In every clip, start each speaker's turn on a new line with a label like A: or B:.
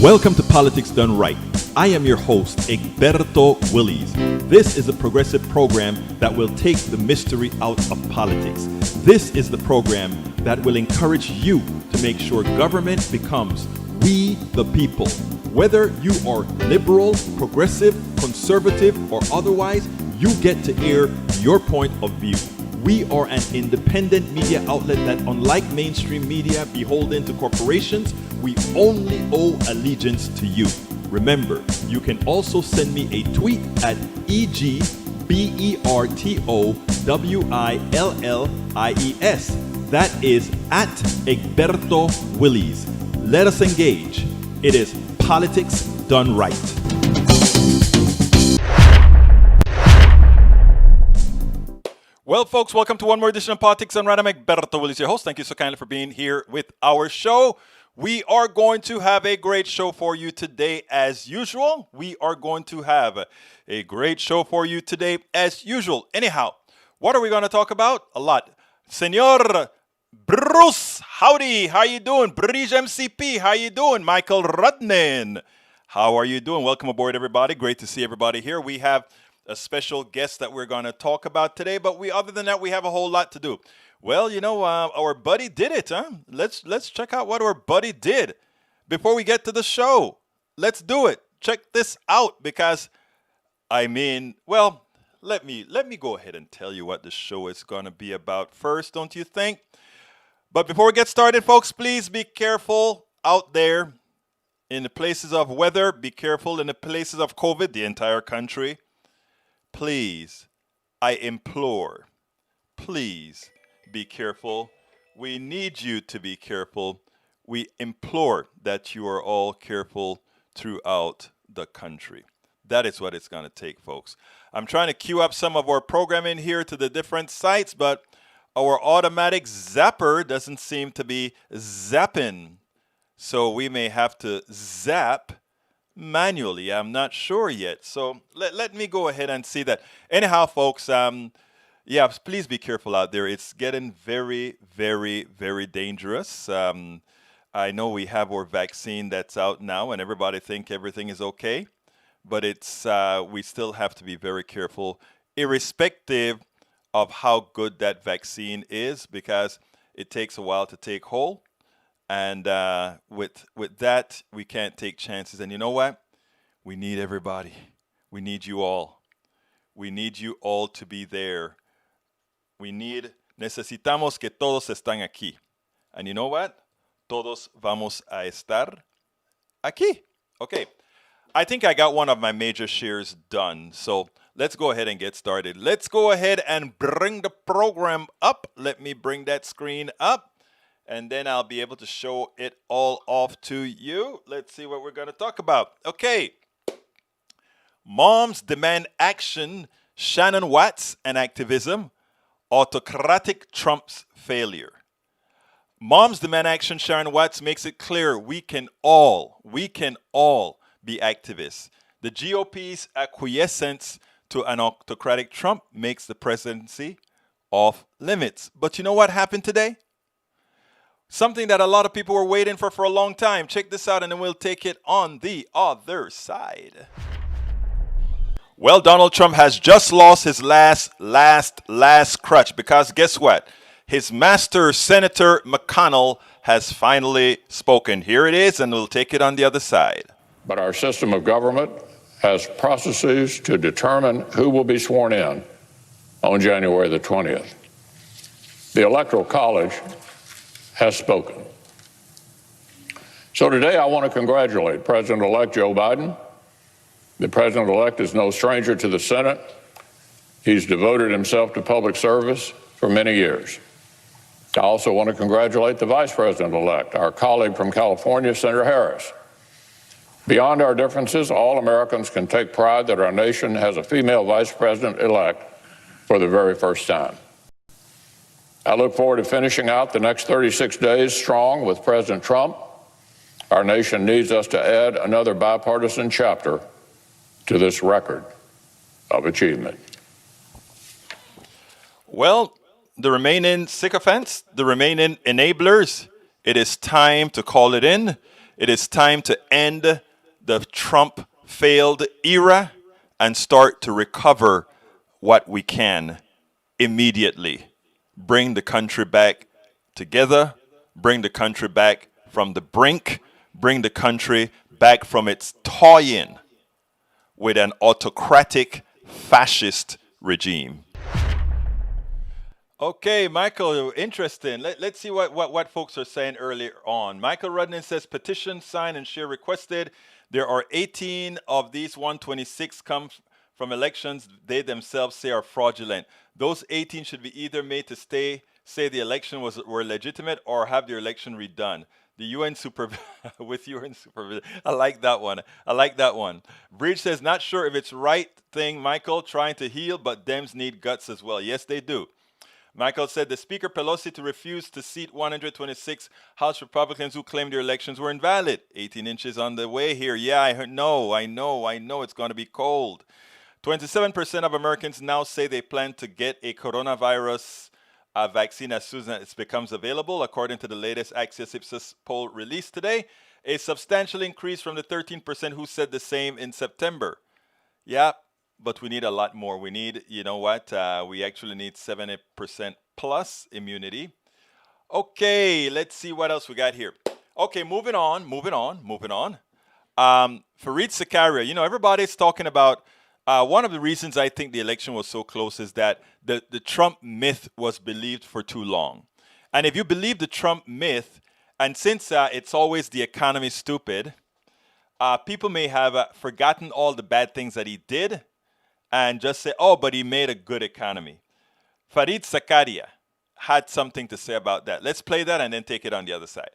A: Welcome to Politics Done Right. I am your host, Egberto Willies. This is a progressive program that will take the mystery out of politics. This is the program that will encourage you to make sure government becomes we the people. Whether you are liberal, progressive, conservative, or otherwise, you get to air your point of view. We are an independent media outlet that, unlike mainstream media beholden to corporations, we only owe allegiance to you. Remember, you can also send me a tweet at EGBERTOWILLIES. That is at Egberto Willies. Let us engage. It is Politics Done Right. Well, folks, welcome to one more edition of Politics Done Right. I'm Egberto Willies, your host. Thank you so kindly for being here with our show. We are going to have a great show for you today as usual. Anyhow, what are we going to talk about? A lot. Senor Bruce, howdy. How you doing? Brige MCP, how you doing? Michael Rudnin, how are you doing? Welcome aboard, everybody. Great to see everybody here. We have a special guest that we're going to talk about today, but other than that, we have a whole lot to do. Well, our buddy did it, huh? Let's check out what our buddy did before we get to the show. Let's do it. Check this out because, let me go ahead and tell you what the show is going to be about first, don't you think? But before we get started, folks, please be careful out there in the places of weather. Be careful in the places of COVID, the entire country. Please, I implore, please be careful. We need you to be careful. We implore that you are all careful throughout the country. That is what it's going to take, folks. I'm trying to queue up some of our programming here to the different sites, but our automatic zapper doesn't seem to be zapping. So we may have to zap manually. I'm not sure yet. So let me go ahead and see that. Anyhow, folks, please be careful out there. It's getting very, very, very dangerous. I know we have our vaccine that's out now and everybody think everything is okay, but we still have to be very careful irrespective of how good that vaccine is because it takes a while to take hold. And with that, we can't take chances. And you know what? We need everybody. We need you all. We need you all to be there. Necesitamos que todos están aquí. And you know what? Todos vamos a estar aquí. Okay. I think I got one of my major shares done. So let's go ahead and get started. Let's go ahead and bring the program up. Let me bring that screen up. And then I'll be able to show it all off to you. Let's see what we're going to talk about. Okay. Moms demand action. Shannon Watts and activism. Autocratic Trump's failure. Moms demand action. Shannon Watts makes it clear we can all be activists. The GOP's acquiescence to an autocratic Trump makes the presidency off limits. But you know what happened today? Something that a lot of people were waiting for a long time. Check this out and then we'll take it on the other side. Well, Donald Trump has just lost his last crutch because guess what? His master, Senator McConnell, has finally spoken. Here it is, and we'll take it on the other side.
B: But our system of government has processes to determine who will be sworn in on January the 20th. The Electoral College has spoken. So today I want to congratulate President-elect Joe Biden. The President-elect is no stranger to the Senate. He's devoted himself to public service for many years. I also want to congratulate the Vice President-elect, our colleague from California, Senator Harris. Beyond our differences, all Americans can take pride that our nation has a female Vice President-elect for the very first time. I look forward to finishing out the next 36 days strong with President Trump. Our nation needs us to add another bipartisan chapter to this record of achievement.
A: Well, the remaining sycophants, the remaining enablers, it is time to call it in. It is time to end the Trump failed era and start to recover what we can immediately. Bring the country back together, bring the country back from the brink, bring the country back from its toy-in with an autocratic fascist regime. Okay, Michael, interesting. Let's see what folks are saying earlier on. Michael Rudnin says petition signed and share requested. There are 18 of these 126 come from elections they themselves say are fraudulent. Those 18 should be either made to say the election were legitimate or have their election redone. The UN with UN supervision. I like that one. Bridge says, not sure if it's right thing, Michael, trying to heal, but Dems need guts as well. Yes, they do. Michael said the Speaker Pelosi to refuse to seat 126 House Republicans who claimed their elections were invalid. 18 inches on the way here. Yeah, I know. It's going to be cold. 27% of Americans now say they plan to get a coronavirus vaccine as soon as it becomes available, according to the latest Axios poll released today. A substantial increase from the 13% who said the same in September. Yeah, but we need a lot more. We need, we actually need 70% plus immunity. Okay, let's see what else we got here. Okay, moving on. Fareed Zakaria, everybody's talking about one of the reasons I think the election was so close is that the Trump myth was believed for too long. And if you believe the Trump myth, and since it's always the economy stupid, people may have forgotten all the bad things that he did and just say, oh, but he made a good economy. Fareed Zakaria had something to say about that. Let's play that and then take it on the other side.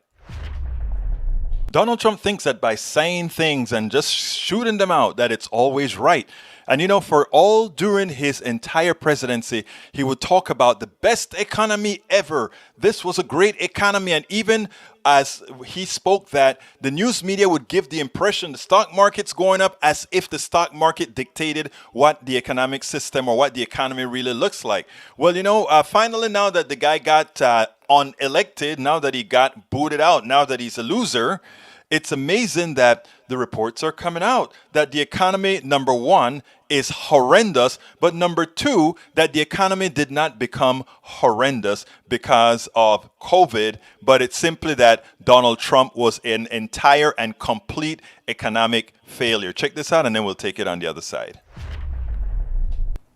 A: Donald Trump thinks that by saying things and just shooting them out, that it's always right. And for all during his entire presidency, he would talk about the best economy ever. This was a great economy. And even as he spoke that, the news media would give the impression the stock market's going up as if the stock market dictated what the economic system or what the economy really looks like. Well, finally, now that the guy got unelected, now that he got booted out, now that he's a loser, it's amazing that the reports are coming out that the economy, number one, is horrendous, but number two, that the economy did not become horrendous because of COVID, but it's simply that Donald Trump was an entire and complete economic failure. Check this out, and then we'll take it on the other side.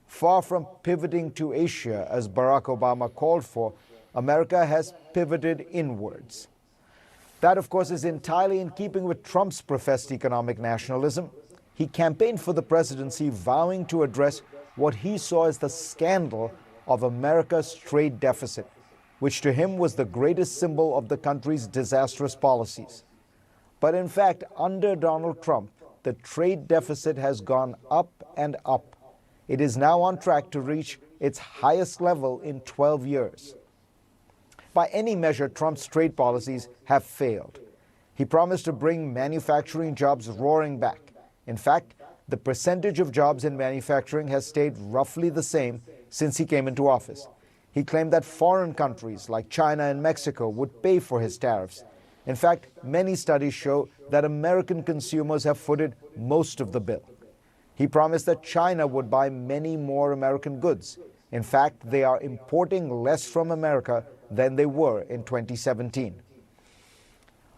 C: Far from pivoting to Asia, as Barack Obama called for, America has pivoted inwards. That, of course, is entirely in keeping with Trump's professed economic nationalism. He campaigned for the presidency, vowing to address what he saw as the scandal of America's trade deficit, which to him was the greatest symbol of the country's disastrous policies. But in fact, under Donald Trump, the trade deficit has gone up and up. It is now on track to reach its highest level in 12 years. By any measure, Trump's trade policies have failed. He promised to bring manufacturing jobs roaring back. In fact, the percentage of jobs in manufacturing has stayed roughly the same since he came into office. He claimed that foreign countries like China and Mexico would pay for his tariffs. In fact, many studies show that American consumers have footed most of the bill. He promised that China would buy many more American goods. In fact, they are importing less from America than they were in 2017.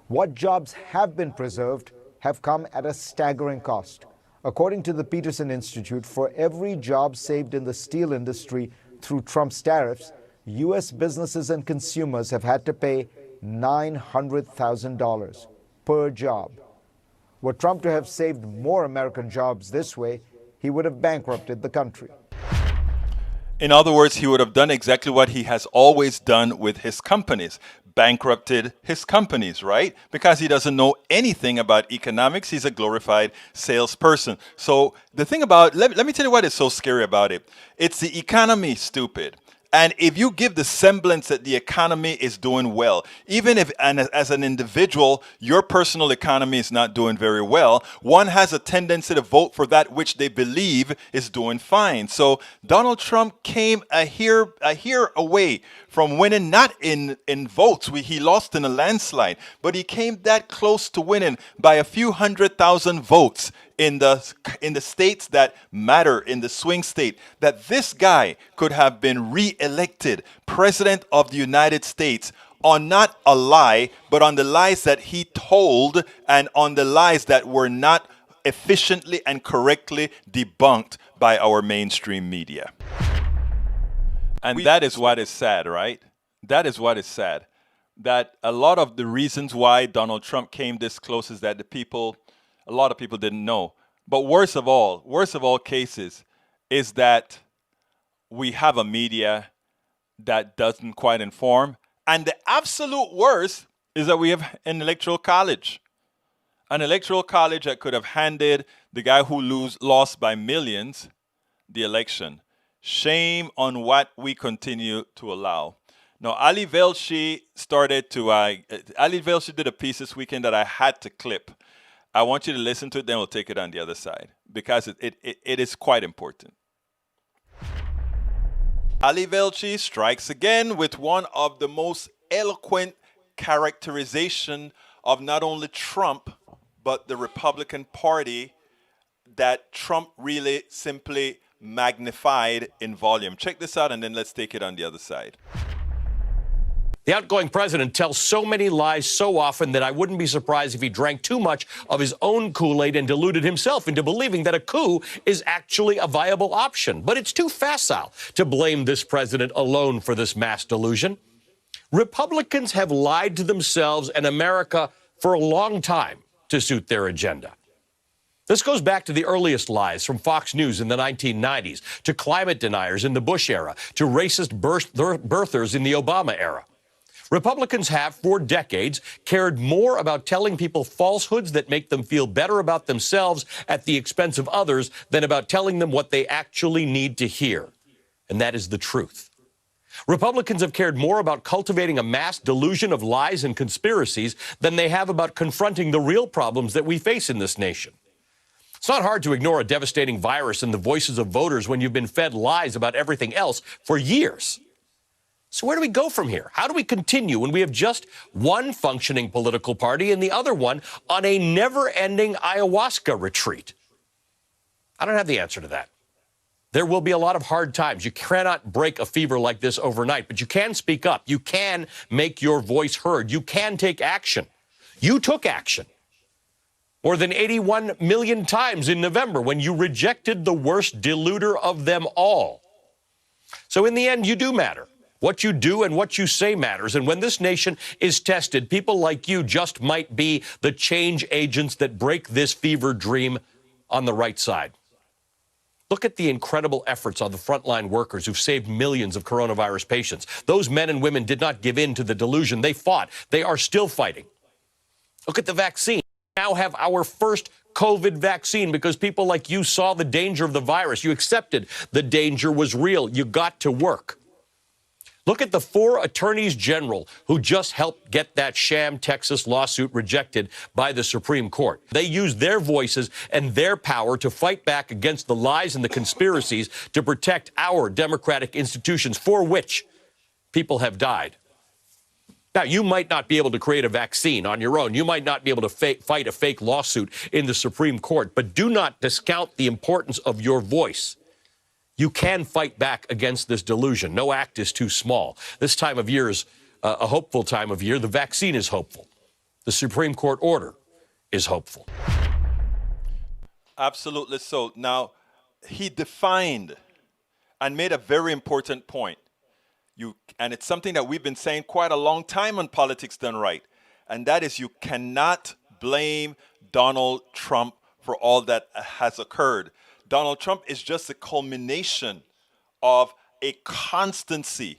C: What jobs have been preserved have come at a staggering cost. According to the Peterson Institute, for every job saved in the steel industry through Trump's tariffs, U.S. businesses and consumers have had to pay $900,000 per job. Were Trump to have saved more American jobs this way, he would have bankrupted the country.
A: In other words, he would have done exactly what he has always done with his companies, bankrupted his companies, right? Because he doesn't know anything about economics. He's a glorified salesperson. So the thing about, let me tell you what is so scary about it. It's the economy, stupid. And if you give the semblance that the economy is doing well, even if and as an individual, your personal economy is not doing very well, one has a tendency to vote for that which they believe is doing fine. So Donald Trump came a hair away from winning, not in votes. He lost in a landslide, but he came that close to winning by a few 100,000 votes in the states that matter, in the swing state, that this guy could have been re-elected president of the United States on not a lie, but on the lies that he told and on the lies that were not efficiently and correctly debunked by our mainstream media. And that is what is sad, right? That is what is sad. That a lot of the reasons why Donald Trump came this close is that a lot of people didn't know. But worst of all cases is that we have a media that doesn't quite inform. And the absolute worst is that we have an electoral college. An electoral college that could have handed the guy who lost by millions the election. Shame on what we continue to allow. Now, Ali Velshi did a piece this weekend that I had to clip. I want you to listen to it, then we'll take it on the other side, because it is quite important. Ali Velshi strikes again with one of the most eloquent characterization of not only Trump, but the Republican Party that Trump really simply magnified in volume. Check this out, and then let's take it on the other side.
D: The outgoing president tells so many lies so often that I wouldn't be surprised if he drank too much of his own Kool-Aid and deluded himself into believing that a coup is actually a viable option. But it's too facile to blame this president alone for this mass delusion. Republicans have lied to themselves and America for a long time to suit their agenda. This goes back to the earliest lies from Fox News in the 1990s, to climate deniers in the Bush era, to racist birthers in the Obama era. Republicans have, for decades, cared more about telling people falsehoods that make them feel better about themselves at the expense of others than about telling them what they actually need to hear. And that is the truth. Republicans have cared more about cultivating a mass delusion of lies and conspiracies than they have about confronting the real problems that we face in this nation. It's not hard to ignore a devastating virus in the voices of voters when you've been fed lies about everything else for years. So where do we go from here? How do we continue when we have just one functioning political party and the other one on a never-ending ayahuasca retreat? I don't have the answer to that. There will be a lot of hard times. You cannot break a fever like this overnight, but you can speak up. You can make your voice heard. You can take action. You took action more than 81 million times in November when you rejected the worst deluder of them all. So in the end, you do matter. What you do and what you say matters. And when this nation is tested, people like you just might be the change agents that break this fever dream on the right side. Look at the incredible efforts of the frontline workers who've saved millions of coronavirus patients. Those men and women did not give in to the delusion. They fought. They are still fighting. Look at the vaccine. We now have our first COVID vaccine because people like you saw the danger of the virus. You accepted the danger was real. You got to work. Look at the 4 attorneys general who just helped get that sham Texas lawsuit rejected by the Supreme Court. They used their voices and their power to fight back against the lies and the conspiracies to protect our democratic institutions for which people have died. Now, you might not be able to create a vaccine on your own. You might not be able to fight a fake lawsuit in the Supreme Court, but do not discount the importance of your voice. You can fight back against this delusion. No act is too small. This time of year is a hopeful time of year. The vaccine is hopeful. The Supreme Court order is hopeful.
A: Absolutely so. Now, he defined and made a very important point. And it's something that we've been saying quite a long time on Politics Done Right. And that is, you cannot blame Donald Trump for all that has occurred. Donald Trump is just a culmination of a constancy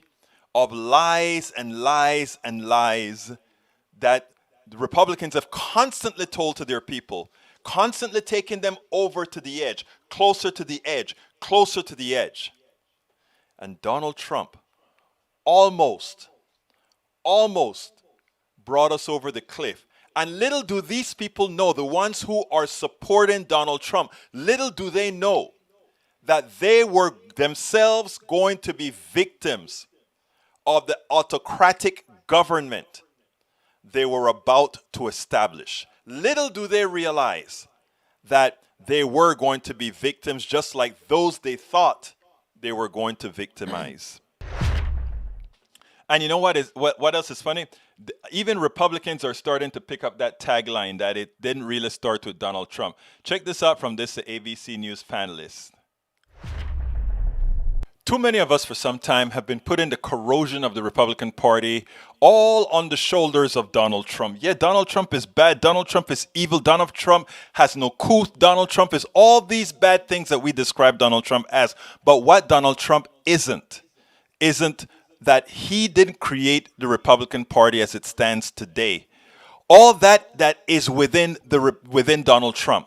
A: of lies and lies and lies that the Republicans have constantly told to their people, constantly taking them over to the edge, closer to the edge, closer to the edge. And Donald Trump almost brought us over the cliff. And little do these people know, the ones who are supporting Donald Trump, little do they know that they were themselves going to be victims of the autocratic government they were about to establish. Little do they realize that they were going to be victims just like those they thought they were going to victimize. And you know what else is funny? Even Republicans are starting to pick up that tagline that it didn't really start with Donald Trump. Check this out from this ABC News panelist. Too many of us for some time have been putting the corrosion of the Republican Party all on the shoulders of Donald Trump. Yeah, Donald Trump is bad. Donald Trump is evil. Donald Trump has no couth. Donald Trump is all these bad things that we describe Donald Trump as. But what Donald Trump isn't that he didn't create the Republican Party as it stands today. All that is within Donald Trump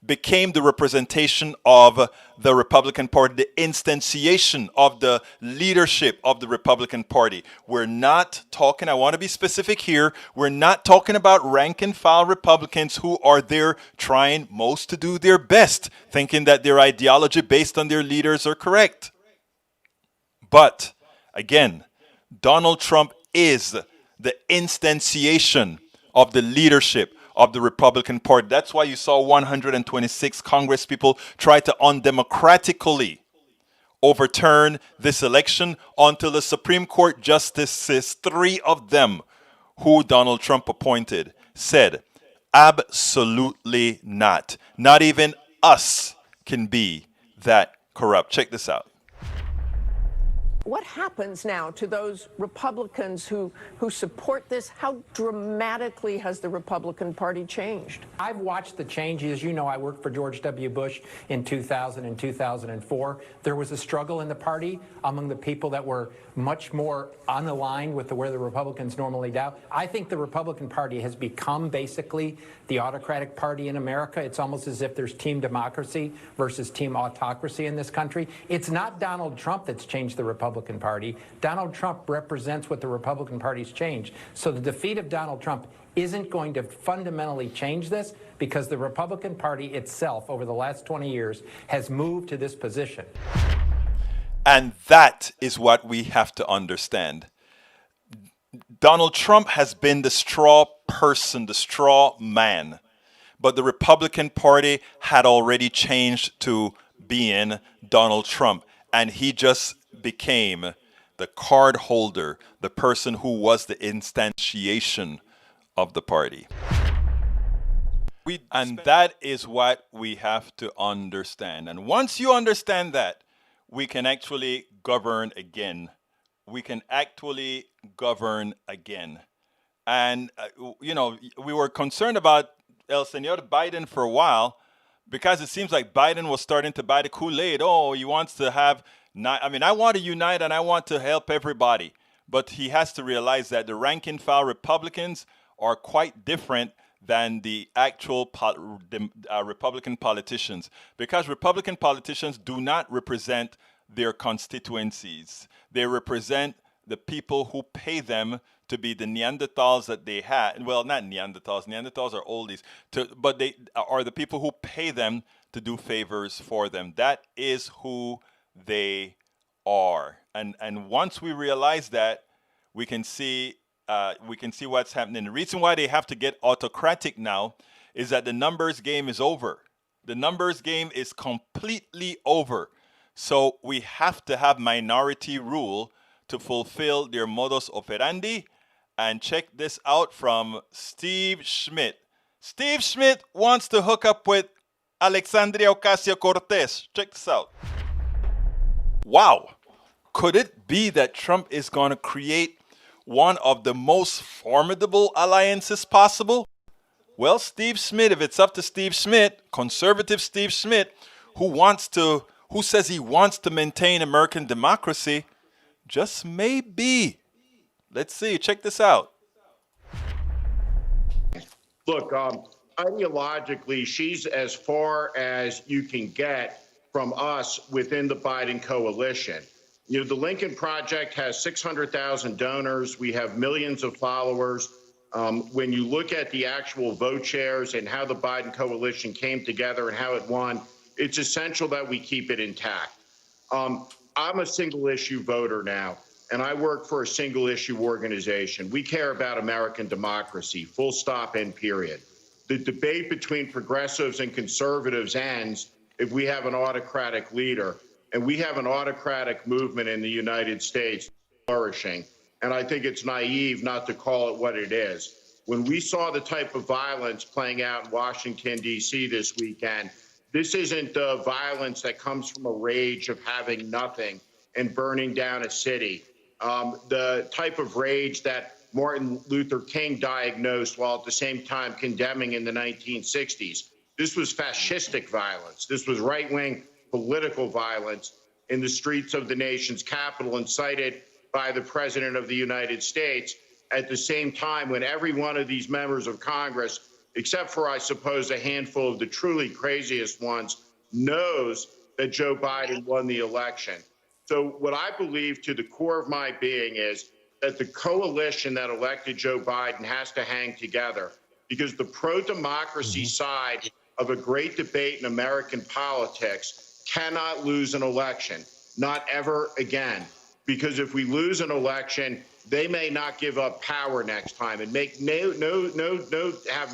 A: became the representation of the Republican Party, the instantiation of the leadership of the Republican Party. We're not talking, I want to be specific here, we're not talking about rank and file Republicans who are there trying most to do their best, thinking that their ideology based on their leaders are correct. But, again, Donald Trump is the instantiation of the leadership of the Republican Party. That's why you saw 126 Congress people try to undemocratically overturn this election until the Supreme Court justices, 3 of them who Donald Trump appointed, said, absolutely not. Not even us can be that corrupt. Check this out.
E: What happens now to those Republicans who support this? How dramatically has the Republican Party changed?
F: I've watched the changes. You know, I worked for George W. Bush in 2000 and 2004. There was a struggle in the party among the people that were much more unaligned with where the Republicans normally do. I think the Republican Party has become basically the autocratic party in America. It's almost as if there's team democracy versus team autocracy in this country. It's not Donald Trump that's changed the Republican Party. Donald Trump represents what the Republican Party's changed. So the defeat of Donald Trump isn't going to fundamentally change this because the Republican Party itself over the last 20 years has moved to this position.
A: And that is what we have to understand. Donald Trump has been the straw person, the straw man. But the Republican Party had already changed to being Donald Trump. And he just became the card holder, the person who was the instantiation of the party. And that is what we have to understand. And once you understand that, we can actually govern again. We can actually govern again. And, you know, we were concerned about El Señor Biden for a while because it seems like Biden was starting to buy the Kool-Aid. Oh, he wants to have, I want to unite and I want to help everybody. But he has to realize that the rank and file Republicans are quite different than the actual Republican politicians, because Republican politicians do not represent their constituencies. They represent the people who pay them to be the Neanderthals that they had. Well, not Neanderthals. Neanderthals are oldies. But they are the people who pay them to do favors for them. That is who they are. And once we realize that, we can see what's happening. The reason why they have to get autocratic now is that the numbers game is over. The numbers game is completely over. So we have to have minority rule to fulfill their modus operandi. And check this out from Steve Schmidt. Steve Schmidt wants to hook up with Alexandria Ocasio-Cortez. Check this out. Wow. Could it be that Trump is going to create one of the most formidable alliances possible? Well, Steve Schmidt, if it's up to Steve Schmidt, conservative Steve Schmidt, who says he wants to maintain American democracy, just maybe. Let's see. Check this out.
G: Look, ideologically, she's as far as you can get from us within the Biden coalition. The Lincoln Project has 600,000 donors. We have millions of followers. When you look at the actual vote shares and how the Biden coalition came together and how it won, it's essential that we keep it intact. I'm a single issue voter now, and I work for a single issue organization. We care about American democracy, full stop, end period. The debate between progressives and conservatives ends if we have an autocratic leader, and we have an autocratic movement in the United States flourishing. And I think it's naive not to call it what it is. When we saw the type of violence playing out in Washington, D.C. this weekend, this isn't the violence that comes from a rage of having nothing and burning down a city. The type of rage that Martin Luther King diagnosed while at the same time condemning in the 1960s. This was fascistic violence. This was right-wing political violence in the streets of the nation's capital, incited by the President of the United States at the same time when every one of these members of Congress, except for, I suppose, a handful of the truly craziest ones, knows that Joe Biden won the election. So what I believe to the core of my being is that the coalition that elected Joe Biden has to hang together, because the pro-democracy side of a great debate in American politics cannot lose an election, not ever again. Because if we lose an election, they may not give up power next time, and make have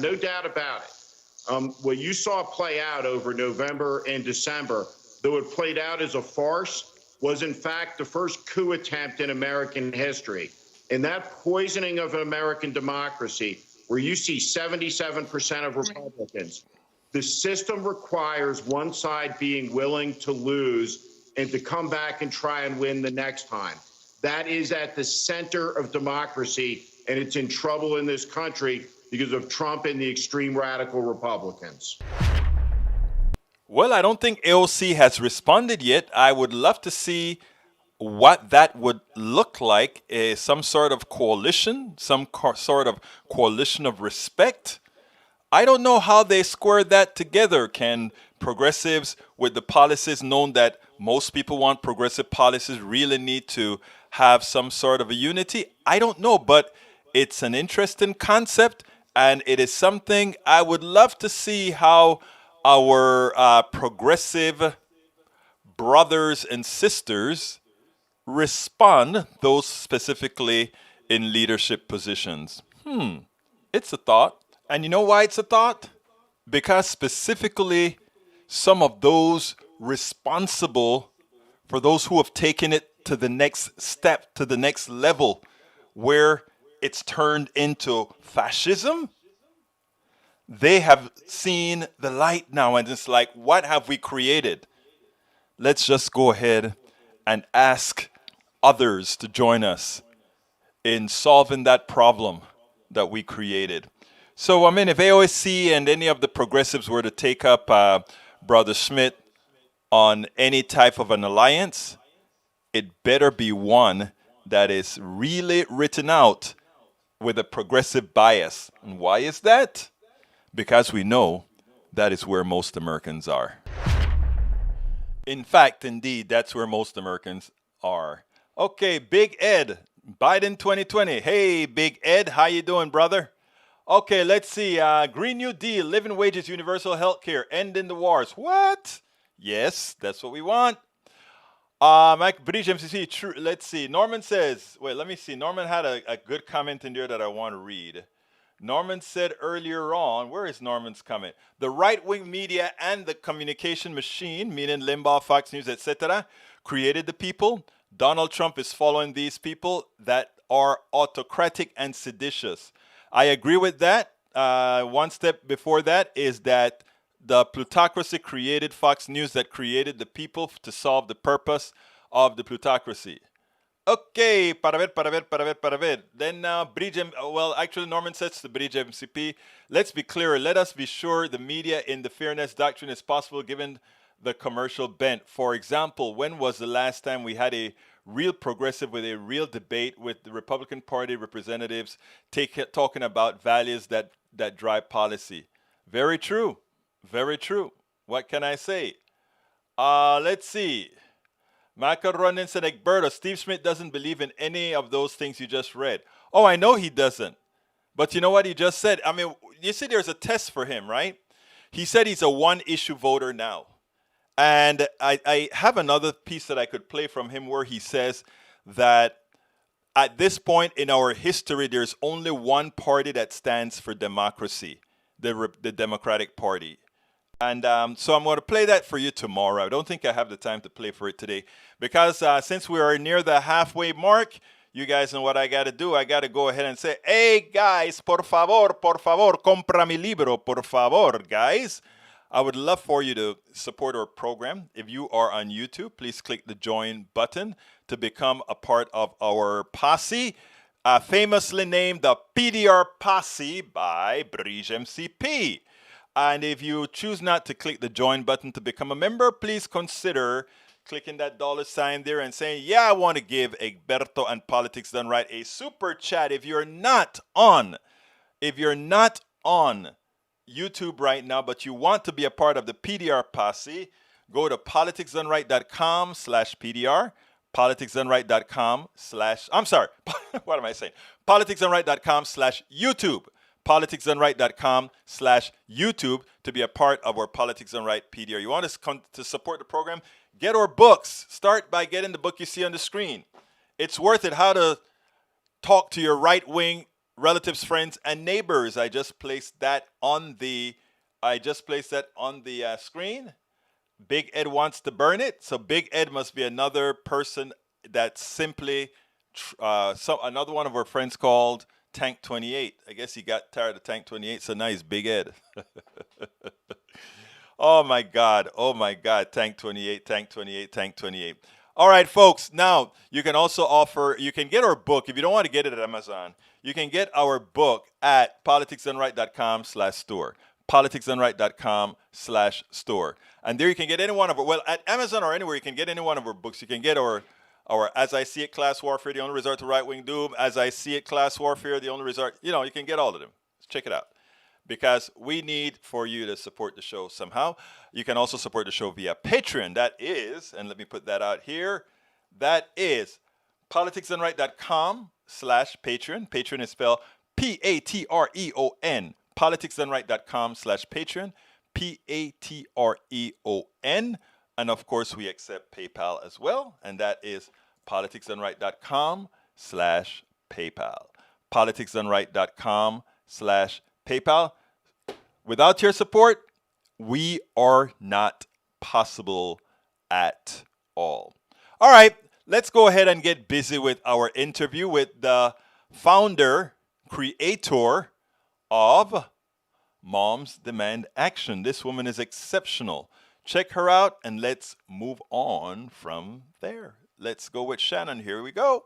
G: no doubt about it. What you saw play out over November and December, though it played out as a farce, was in fact the first coup attempt in American history. And that poisoning of American democracy, where you see 77% of Republicans, the system requires one side being willing to lose and to come back and try and win the next time. That is at the center of democracy, and it's in trouble in this country because of Trump and the extreme radical Republicans.
A: Well, I don't think AOC has responded yet. I would love to see what that would look like, some sort of coalition, sort of coalition of respect. I don't know how they square that together. Can progressives, with the policies known that most people want progressive policies, really need to have some sort of a unity? I don't know, but it's an interesting concept, and it is something I would love to see how our progressive brothers and sisters respond, those specifically in leadership positions. It's a thought. And you know why it's a thought? Because specifically some of those responsible for those who have taken it to the next step, to the next level, where it's turned into fascism, they have seen the light now, and it's like, what have we created? Let's just go ahead and ask others to join us in solving that problem that we created. So, I mean, if AOC and any of the progressives were to take up Brother Schmidt on any type of an alliance, it better be one that is really written out with a progressive bias. And why is that? Because we know that is where most Americans are. In fact, indeed, that's where most Americans are. Okay, Big Ed, Biden 2020. Hey, Big Ed, how you doing, brother? Okay, let's see. Green New Deal, living wages, universal health care, ending the wars. What? Yes, that's what we want. Mike Bridge MCC, true. Let's see. Norman says, wait, let me see. Norman had a good comment in there that I want to read. Norman said earlier on, where is Norman's comment? The right-wing media and the communication machine, meaning Limbaugh, Fox News, etc., created the people. Donald Trump is following these people that are autocratic and seditious. I agree with that. One step before that is that the plutocracy created Fox News, that created the people to solve the purpose of the plutocracy. Okay, para ver. Then actually Norman says to Bridge MCP, let's be clear, let us be sure the media in the fairness doctrine is possible given the commercial bent. For example, when was the last time we had a real progressive with a real debate with the Republican Party representatives talking about values that drive policy? Very true. Very true. What can I say? Let's see. Michael Ronan said, Egberto, Steve Smith doesn't believe in any of those things you just read. Oh, I know he doesn't. But you know what he just said? I mean, you see, there's a test for him, right? He said he's a one-issue voter now. And I have another piece that I could play from him where he says that at this point in our history, there's only one party that stands for democracy, the Democratic Party. And so I'm going to play that for you tomorrow. I don't think I have the time to play for it today because since we are near the halfway mark, you guys know what I got to do. I got to go ahead and say, hey, guys, por favor, compra mi libro, por favor, guys. I would love for you to support our program. If you are on YouTube, please click the join button to become a part of our posse, famously named the PDR Posse by Brige MCP. And if you choose not to click the join button to become a member, please consider clicking that $ there and saying, yeah, I want to give Egberto and Politics Done Right a super chat. If you're not on YouTube right now, but you want to be a part of the PDR posse, go to politicsdoneright.com/PDR, politicsdoneright.com/ I'm sorry, what am I saying? politicsdoneright.com/YouTube, politicsdoneright.com/YouTube to be a part of our Politics Done Right PDR. You want to support the program? Get our books. Start by getting the book you see on the screen. It's worth it. How to talk to your right-wing relatives, friends, and neighbors. I just placed that on the screen. Big Ed wants to burn it, so Big Ed must be another person that's simply another one of our friends called Tank 28. I guess he got tired of Tank 28, so now he's Big Ed. Oh my God, Tank 28, Tank 28, Tank 28. All right, folks, now you can also you can get our book. If you don't want to get it at Amazon, you can get our book at politicsdoneright.com/store, politicsdoneright.com/store. And there you can get any one of well, at Amazon or anywhere, you can get any one of our books. You can get our As I See It, Class Warfare, The Only Resort to Right-Wing Doom, As I See It, Class Warfare, The Only Resort, you can get all of them. Check it out. Because we need for you to support the show somehow. You can also support the show via Patreon. That is, and let me put that out here, that is politicsdoneright.com/Patreon. Patreon is spelled Patreon. politicsdoneright.com/Patreon. Patreon. And of course, we accept PayPal as well. And that is politicsdoneright.com/PayPal. politicsdoneright.com/PayPal. Without your support, we are not possible at all. All right, let's go ahead and get busy with our interview with the founder, creator of Moms Demand Action. This woman is exceptional. Check her out and let's move on from there. Let's go with Shannon. Here we go.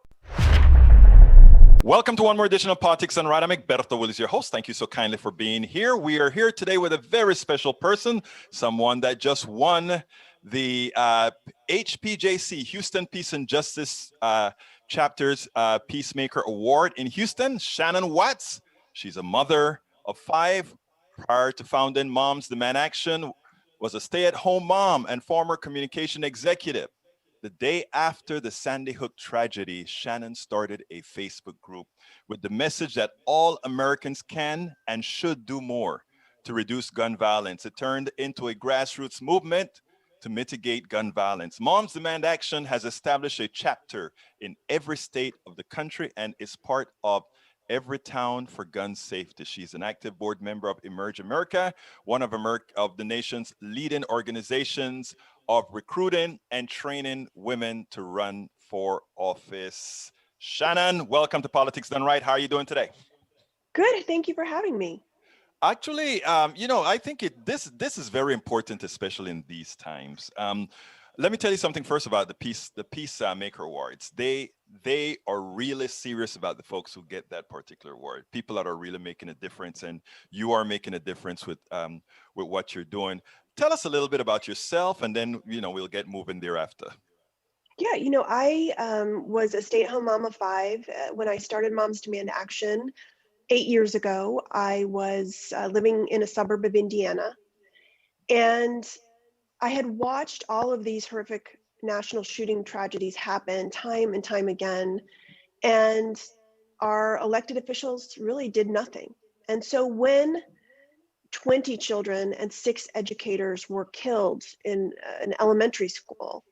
A: Welcome to one more edition of Politics Done Right. I'm Egberto Willis, your host. Thank you so kindly for being here. We are here today with a very special person, someone that just won the HPJC, Houston Peace and Justice Chapter's Peacemaker Award in Houston, Shannon Watts. She's a mother of 5. Prior to founding Moms Demand Action, was a stay-at-home mom and former communication executive. The day after the Sandy Hook tragedy, Shannon started a Facebook group with the message that all Americans can and should do more to reduce gun violence. It turned into a grassroots movement to mitigate gun violence. Moms Demand Action has established a chapter in every state of the country and is part of Every Town for Gun Safety. She's an active board member of Emerge America, one of the nation's leading organizations of recruiting and training women to run for office. Shannon, welcome to Politics Done Right. How are you doing today?
H: Good. Thank you for having me.
A: Actually, I think this is very important, especially in these times. Let me tell you something first about the Peacemaker Awards. They are really serious about the folks who get that particular award. People that are really making a difference, and you are making a difference with what you're doing. Tell us a little bit about yourself, and then we'll get moving thereafter.
H: Yeah, I was a stay-at-home mom of 5 when I started Moms Demand Action 8 years ago. I was living in a suburb of Indiana, and I had watched all of these horrific national shooting tragedies happen time and time again, and our elected officials really did nothing. And so when 20 children and 6 educators were killed in an elementary school,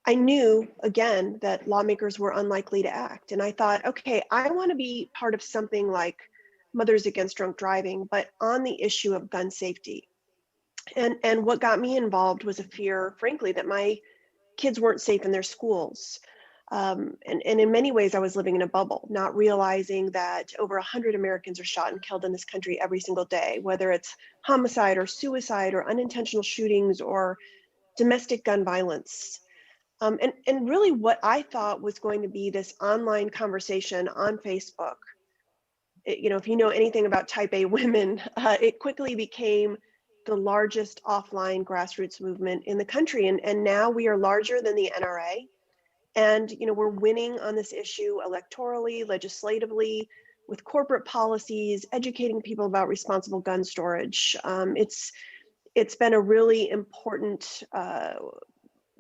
H: I knew again that lawmakers were unlikely to act. And I thought, okay, I want to be part of something like Mothers Against Drunk Driving, but on the issue of gun safety. And what got me involved was a fear, frankly, that my kids weren't safe in their schools. And in many ways, I was living in a bubble, not realizing that over 100 Americans are shot and killed in this country every single day, whether it's homicide or suicide or unintentional shootings or domestic gun violence. And really what I thought was going to be this online conversation on Facebook, if you know anything about type A women, it quickly became the largest offline grassroots movement in the country. And now we are larger than the NRA. And, we're winning on this issue electorally, legislatively, with corporate policies, educating people about responsible gun storage. It's been a really important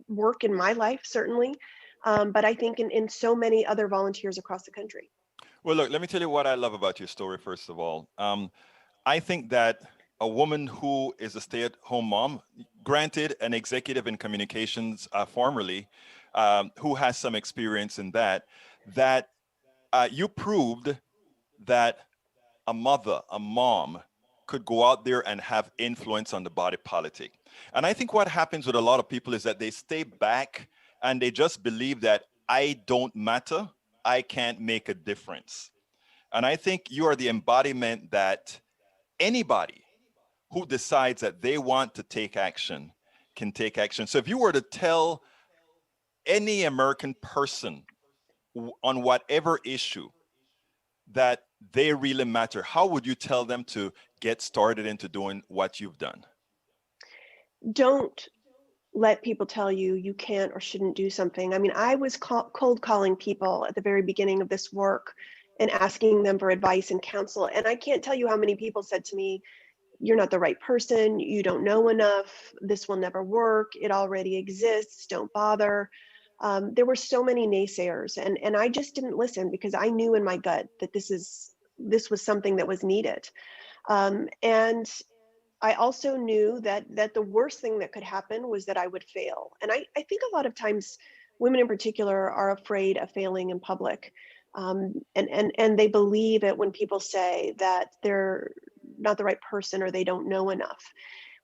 H: work in my life, certainly, but I think in so many other volunteers across the country.
A: Well, look, let me tell you what I love about your story, first of all. I think that a woman who is a stay-at-home mom, granted an executive in communications formerly, who has some experience in that you proved that a mother, a mom, could go out there and have influence on the body politic. And I think what happens with a lot of people is that they stay back and they just believe that I don't matter, I can't make a difference. And I think you are the embodiment that anybody who decides that they want to take action can take action. So if you were to tell any American person on whatever issue that they really matter, how would you tell them to get started into doing what you've done?
H: Don't let people tell you you can't or shouldn't do something. I mean, I was cold calling people at the very beginning of this work and asking them for advice and counsel. And I can't tell you how many people said to me, you're not the right person, you don't know enough, this will never work, it already exists, don't bother. There were so many naysayers, and I just didn't listen because I knew in my gut that this was something that was needed. And I also knew that the worst thing that could happen was that I would fail. And I think a lot of times women in particular are afraid of failing in public. And they believe it when people say that they're not the right person or they don't know enough.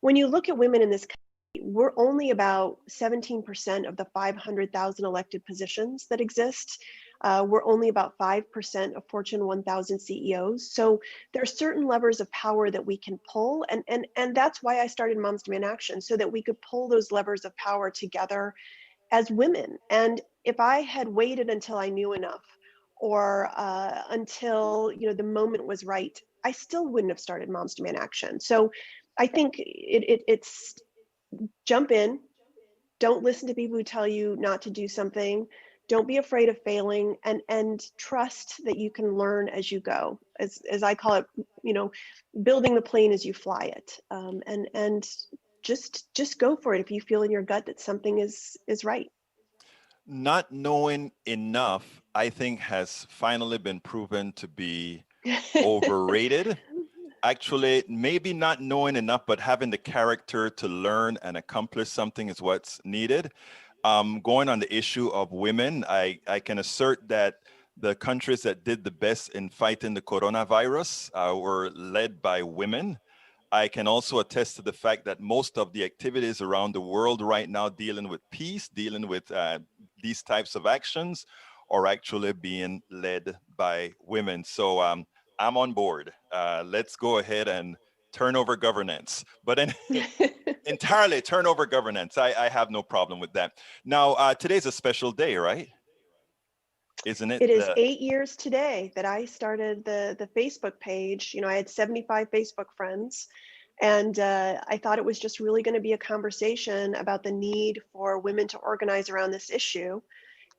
H: When you look at women in this country, we're only about 17% of the 500,000 elected positions that exist. We're only about 5% of Fortune 1000 CEOs. So there are certain levers of power that we can pull. And that's why I started Moms Demand Action, so that we could pull those levers of power together as women. And if I had waited until I knew enough or until the moment was right, I still wouldn't have started Moms Demand Action. So I think it's jump in. Don't listen to people who tell you not to do something. Don't be afraid of failing, and trust that you can learn as you go. As I call it, building the plane as you fly it. And just go for it if you feel in your gut that something is right.
A: Not knowing enough, I think, has finally been proven to be overrated. Actually, maybe not knowing enough, but having the character to learn and accomplish something is what's needed. Going on the issue of women, I can assert that the countries that did the best in fighting the coronavirus were led by women. I can also attest to the fact that most of the activities around the world right now dealing with peace, dealing with these types of actions, are actually being led by women. So I'm on board. Let's go ahead and turn over governance, but entirely turn over governance. I have no problem with that. Now, today's a special day, right? Isn't it?
H: It is 8 years today that I started the Facebook page. I had 75 Facebook friends, and I thought it was just really going to be a conversation about the need for women to organize around this issue.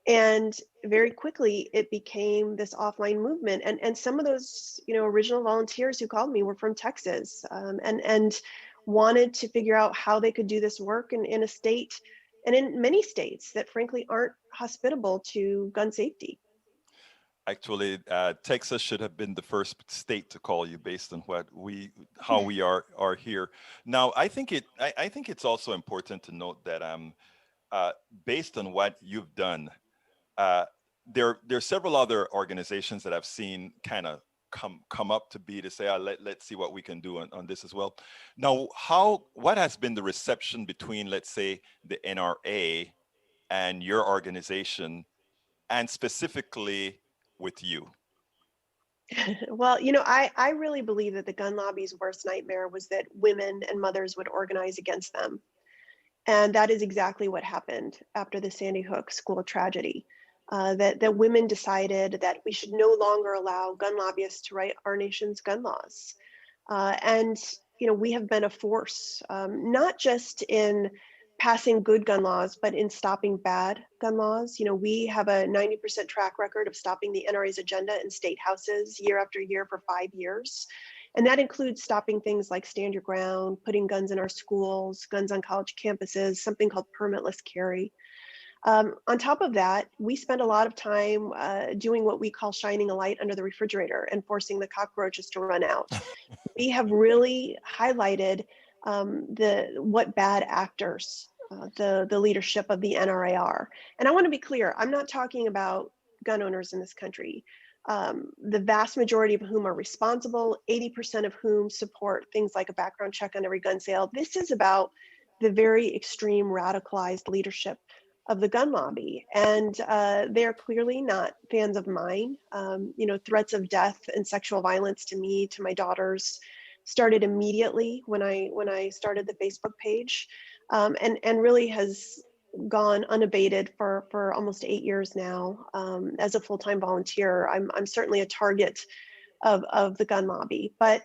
H: And very quickly, it became this offline movement. And some of those, original volunteers who called me were from Texas, and wanted to figure out how they could do this work in a state and in many states that frankly aren't hospitable to gun safety.
A: Actually, Texas should have been the first state to call you based on how we are here. Now, I think it's also important to note that based on what you've done, uh, there are several other organizations that I've seen kind of come up to be to say, let's see what we can do on this as well. Now, what has been the reception between, let's say, the NRA and your organization, and specifically with you?
H: Well, I really believe that the gun lobby's worst nightmare was that women and mothers would organize against them. And that is exactly what happened after the Sandy Hook school tragedy. That women decided that we should no longer allow gun lobbyists to write our nation's gun laws. And we have been a force, not just in passing good gun laws, but in stopping bad gun laws. We have a 90% track record of stopping the NRA's agenda in state houses year after year for 5 years. And that includes stopping things like Stand Your Ground, putting guns in our schools, guns on college campuses, something called permitless carry. On top of that, we spend a lot of time doing what we call shining a light under the refrigerator and forcing the cockroaches to run out. We have really highlighted what bad actors the leadership of the NRA are. And I want to be clear, I'm not talking about gun owners in this country. The vast majority of whom are responsible, 80% of whom support things like a background check on every gun sale. This is about the very extreme radicalized leadership of the gun lobby. And they're clearly not fans of mine. Threats of death and sexual violence to me, to my daughters, started immediately when I started the Facebook page, and really has gone unabated for almost 8 years now. As a full-time volunteer, I'm certainly a target of the gun lobby. But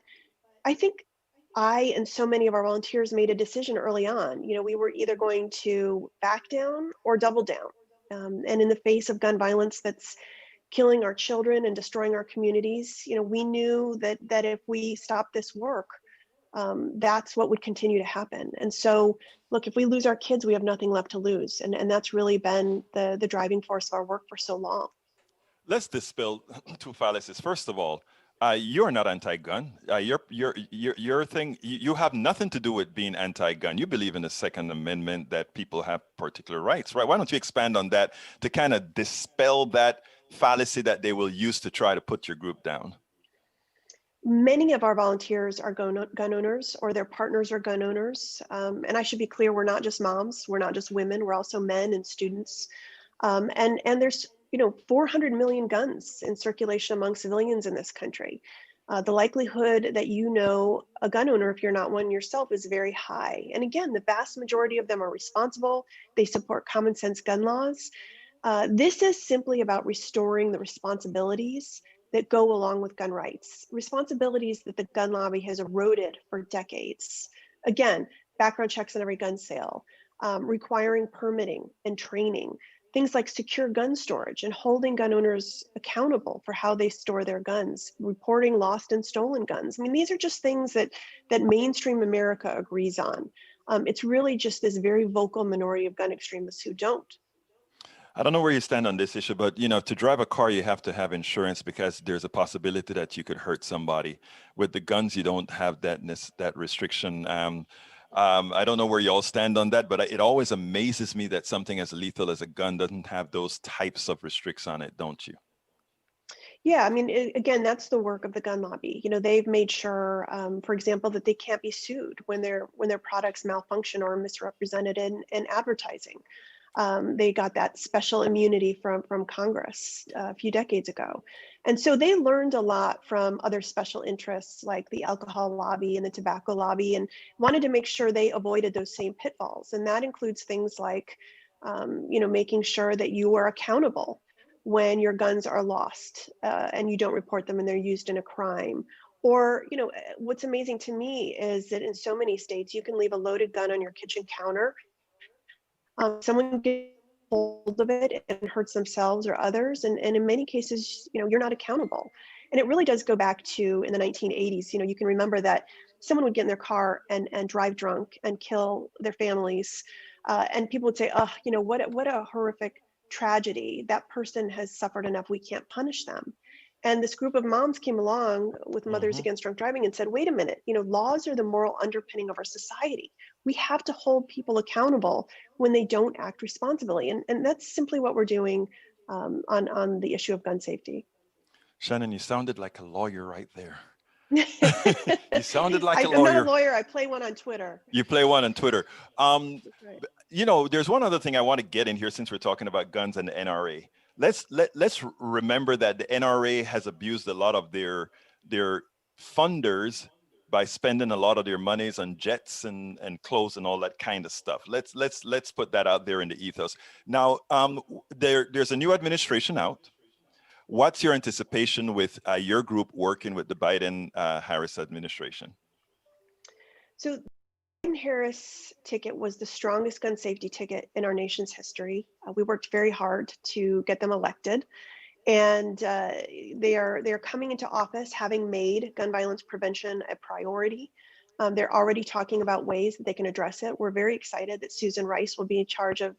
H: I think I and so many of our volunteers made a decision early on. We were either going to back down or double down. And in the face of gun violence that's killing our children and destroying our communities, we knew that if we stopped this work, that's what would continue to happen. And so, look, if we lose our kids, we have nothing left to lose. And that's really been the driving force of our work for so long.
A: Let's dispel two fallacies. First of all, you're not anti-gun. Your thing. You have nothing to do with being anti-gun. You believe in the Second Amendment, that people have particular rights, right? Why don't you expand on that to kind of dispel that fallacy that they will use to try to put your group down?
H: Many of our volunteers are gun owners, or their partners are gun owners. And I should be clear, we're not just moms, we're not just women, we're also men and students. And there's 400 million guns in circulation among civilians in this country. The likelihood that a gun owner, if you're not one yourself, is very high. And again, the vast majority of them are responsible. They support common sense gun laws. This is simply about restoring the responsibilities that go along with gun rights, responsibilities that the gun lobby has eroded for decades. Again, background checks on every gun sale, requiring permitting and training, things like secure gun storage and holding gun owners accountable for how they store their guns, reporting lost and stolen guns. I mean, these are just things that mainstream America agrees on. It's really just this very vocal minority of gun extremists who don't.
A: I don't know where you stand on this issue, but to drive a car, you have to have insurance because there's a possibility that you could hurt somebody. With the guns, you don't have that restriction. I don't know where you all stand on that, but it always amazes me that something as lethal as a gun doesn't have those types of restrictions on it, don't you?
H: Yeah, I mean, again, that's the work of the gun lobby. They've made sure, for example, that they can't be sued when their products malfunction or are misrepresented in advertising. They got that special immunity from Congress a few decades ago. And so they learned a lot from other special interests like the alcohol lobby and the tobacco lobby, and wanted to make sure they avoided those same pitfalls. And that includes things like, making sure that you are accountable when your guns are lost and you don't report them and they're used in a crime. Or, what's amazing to me is that in so many states, you can leave a loaded gun on your kitchen counter. Someone gets hold of it and hurts themselves or others. And in many cases, you're not accountable. And it really does go back to in the 1980s. You can remember that someone would get in their car and drive drunk and kill their families. And people would say, oh, what a horrific tragedy. That person has suffered enough. We can't punish them. And this group of moms came along with Mothers Against Drunk Driving and said, wait a minute, laws are the moral underpinning of our society. We have to hold people accountable when they don't act responsibly. And that's simply what we're doing on the issue of gun safety.
A: Shannon, you sounded like a lawyer right there. You sounded like a lawyer.
H: I'm not a lawyer. I play one on Twitter.
A: You play one on Twitter.
H: Right.
A: There's one other thing I want to get in here since we're talking about guns and the NRA. Let's remember that the NRA has abused a lot of their funders by spending a lot of their monies on jets and clothes and all that kind of stuff. Let's put that out there in the ethos. Now, there's a new administration out. What's your anticipation with your group working with the Biden-Harris administration?
H: So the Biden-Harris ticket was the strongest gun safety ticket in our nation's history. We worked very hard to get them elected. And they are coming into office having made gun violence prevention a priority. They're already talking about ways that they can address it. We're very excited that Susan Rice will be in charge of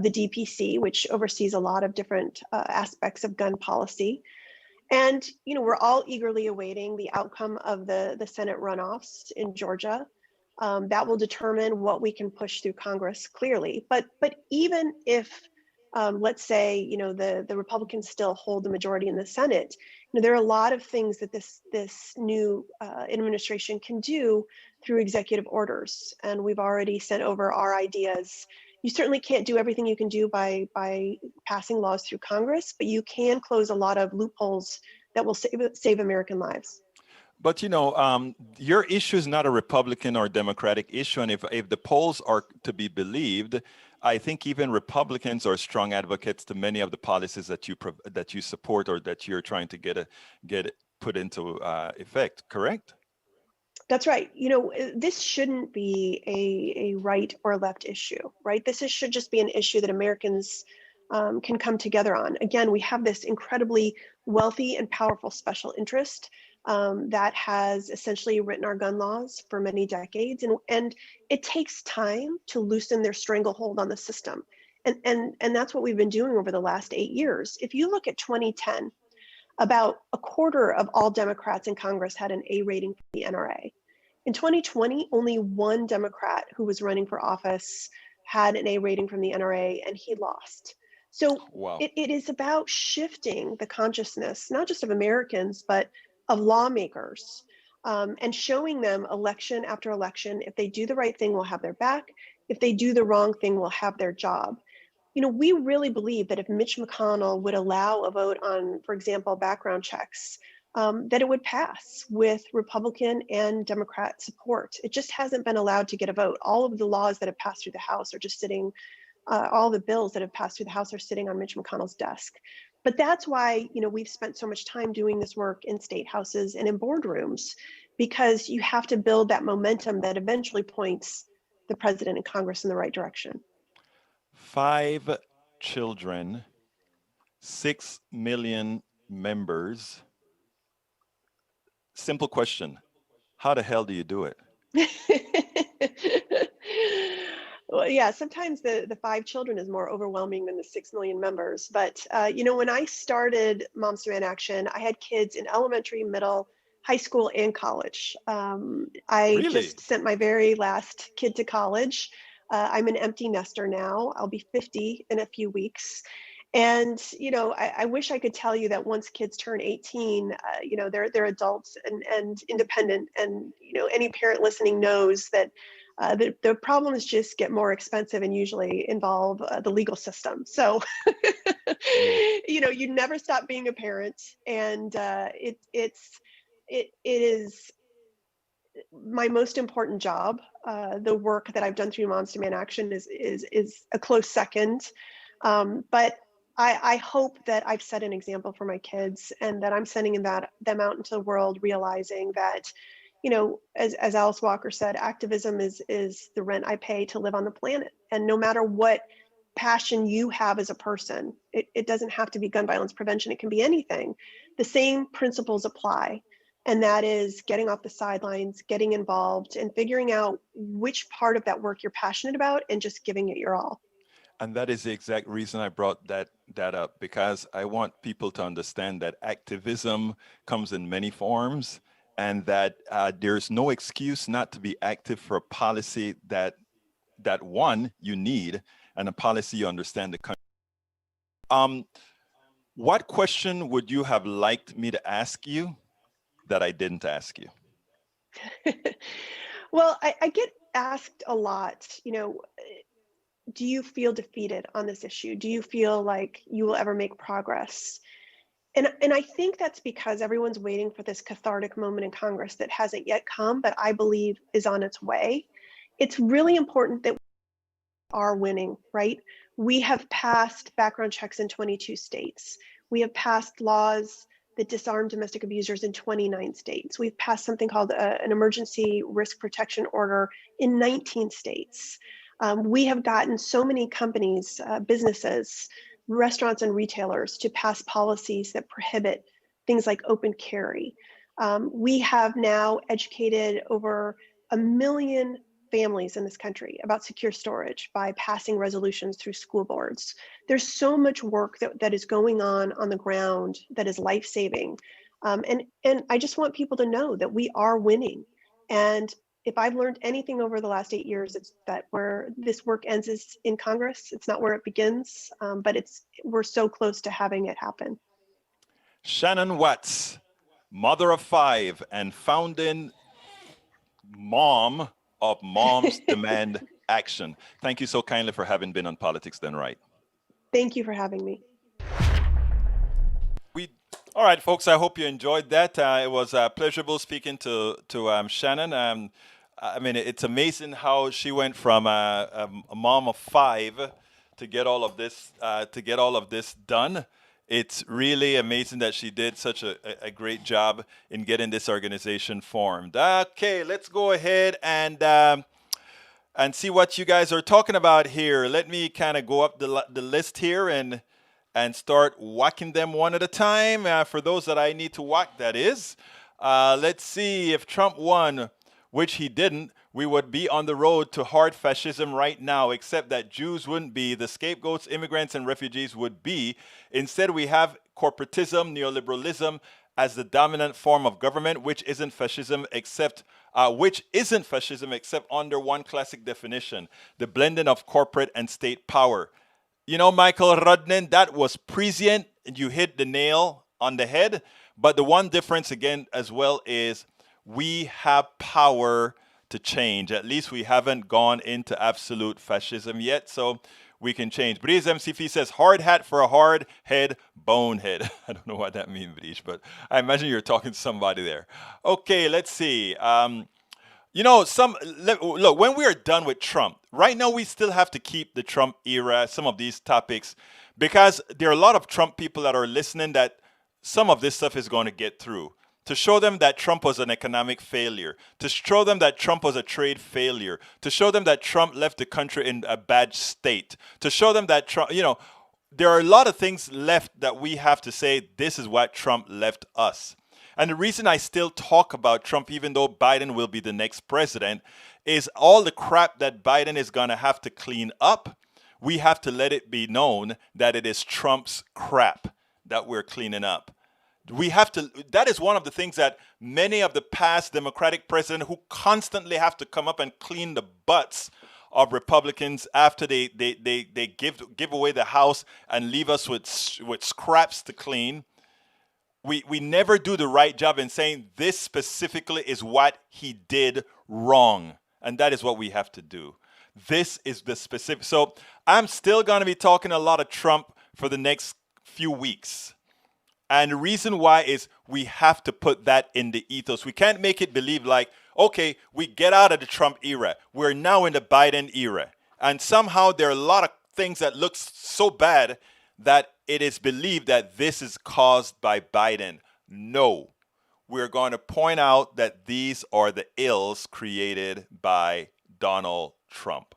H: the DPC, which oversees a lot of different aspects of gun policy. And, we're all eagerly awaiting the outcome of the Senate runoffs in Georgia. That will determine what we can push through Congress clearly. But even if, let's say, the Republicans still hold the majority in the Senate, there are a lot of things that this new administration can do through executive orders. And we've already sent over our ideas. You certainly can't do everything you can do by passing laws through Congress, but you can close a lot of loopholes that will save American lives.
A: But your issue is not a Republican or Democratic issue, and if the polls are to be believed, I think even Republicans are strong advocates to many of the policies that you support or that you're trying to get it put into effect. Correct?
H: That's right. This shouldn't be a right or left issue, right? This should just be an issue that Americans can come together on. Again, we have this incredibly wealthy and powerful special interest that has essentially written our gun laws for many decades. And it takes time to loosen their stranglehold on the system. And that's what we've been doing over the last 8 years. If you look at 2010, about a quarter of all Democrats in Congress had an A rating for the NRA. In 2020, only one Democrat who was running for office had an A rating from the NRA, and he lost. So
A: wow.
H: It is about shifting the consciousness, not just of Americans, but of lawmakers, and showing them election after election, if they do the right thing, we'll have their back. If they do the wrong thing, we'll have their job. We really believe that if Mitch McConnell would allow a vote on, for example, background checks, that it would pass with Republican and Democrat support. It just hasn't been allowed to get a vote. All of the laws that have passed through the House are just sitting, all the bills that have passed through the House are sitting on Mitch McConnell's desk. But that's why, we've spent so much time doing this work in state houses and in boardrooms, because you have to build that momentum that eventually points the president and Congress in the right direction.
A: 5 children, 6 million members. Simple question. How the hell do you do it?
H: Well, yeah, sometimes the 5 children is more overwhelming than the 6 million members. But, when I started Moms Demand Action, I had kids in elementary, middle, high school, and college. I just sent my very last kid to college. I'm an empty nester now. I'll be 50 in a few weeks. And, I wish I could tell you that once kids turn 18, they're adults and independent. And, any parent listening knows that the problems just get more expensive and usually involve the legal system. So, you never stop being a parent. And it is my most important job. The work that I've done through Moms Demand Action is a close second. But I hope that I've set an example for my kids and that I'm sending them out into the world realizing that, as Alice Walker said, activism is the rent I pay to live on the planet. And no matter what passion you have as a person, it doesn't have to be gun violence prevention. It can be anything. the same principles apply. And that is getting off the sidelines, getting involved, and figuring out which part of that work you're passionate about and just giving it your all.
A: And that is the exact reason I brought that up, because I want people to understand that activism comes in many forms, and that there's no excuse not to be active for a policy that one you need, and a policy you understand the country. What question would you have liked me to ask you that I didn't ask you?
H: Well, I get asked a lot, do you feel defeated on this issue? Do you feel like you will ever make progress? And I think that's because everyone's waiting for this cathartic moment in Congress that hasn't yet come, but I believe is on its way. It's really important that we are winning, right? We have passed background checks in 22 states. We have passed laws that disarm domestic abusers in 29 states. We've passed something called an emergency risk protection order in 19 states. We have gotten so many companies, businesses, restaurants and retailers to pass policies that prohibit things like open carry. We have now educated over 1 million families in this country about secure storage by passing resolutions through school boards. There's so much work that is going on the ground that is life-saving. And I just want people to know that we are winning. And if I've learned anything over the last 8 years, it's that where this work ends is in Congress. It's not where it begins, but we're so close to having it happen.
A: Shannon Watts, mother of 5 and founding mom of Moms Demand Action. Thank you so kindly for having been on Politics Done Right.
H: Thank you for having me.
A: All right, folks, I hope you enjoyed that. It was pleasurable speaking to Shannon. I mean, it's amazing how she went from a mom of 5 to get all of this done. It's really amazing that she did such a great job in getting this organization formed. Okay, let's go ahead and see what you guys are talking about here. Let me kind of go up the list here and start whacking them one at a time. For those that I need to whack, that is. Let's see, if Trump won, which he didn't, we would be on the road to hard fascism right now, except that Jews wouldn't be, the scapegoats, immigrants, and refugees would be. Instead, we have corporatism, neoliberalism as the dominant form of government, which isn't fascism except under one classic definition, the blending of corporate and state power. You know, Michael Rudnin, that was prescient. You hit the nail on the head. But the one difference, again, as well, is we have power to change. At least we haven't gone into absolute fascism yet, so we can change. Breeze MCP says, hard hat for a hard head, bonehead. I don't know what that means, Breeze, but I imagine you're talking to somebody there. Okay, let's see. Look, when we are done with Trump, right now we still have to keep the Trump era, some of these topics, because there are a lot of Trump people that are listening that some of this stuff is going to get through. To show them that Trump was an economic failure, to show them that Trump was a trade failure, to show them that Trump left the country in a bad state, to show them that Trump, there are a lot of things left that we have to say, this is what Trump left us. And the reason I still talk about Trump, even though Biden will be the next president, is all the crap that Biden is going to have to clean up. We have to let it be known that it is Trump's crap that we're cleaning up. That is one of the things that many of the past Democratic presidents who constantly have to come up and clean the butts of Republicans after they give away the House and leave us with scraps to clean. We never do the right job in saying this specifically is what he did wrong. And that is what we have to do. This is the specific. So I'm still going to be talking a lot of Trump for the next few weeks. And the reason why is we have to put that in the ethos. We can't make it believe like, okay, we get out of the Trump era. We're now in the Biden era. And somehow there are a lot of things that look so bad that it is believed that this is caused by Biden. No. We're going to point out that these are the ills created by Donald Trump.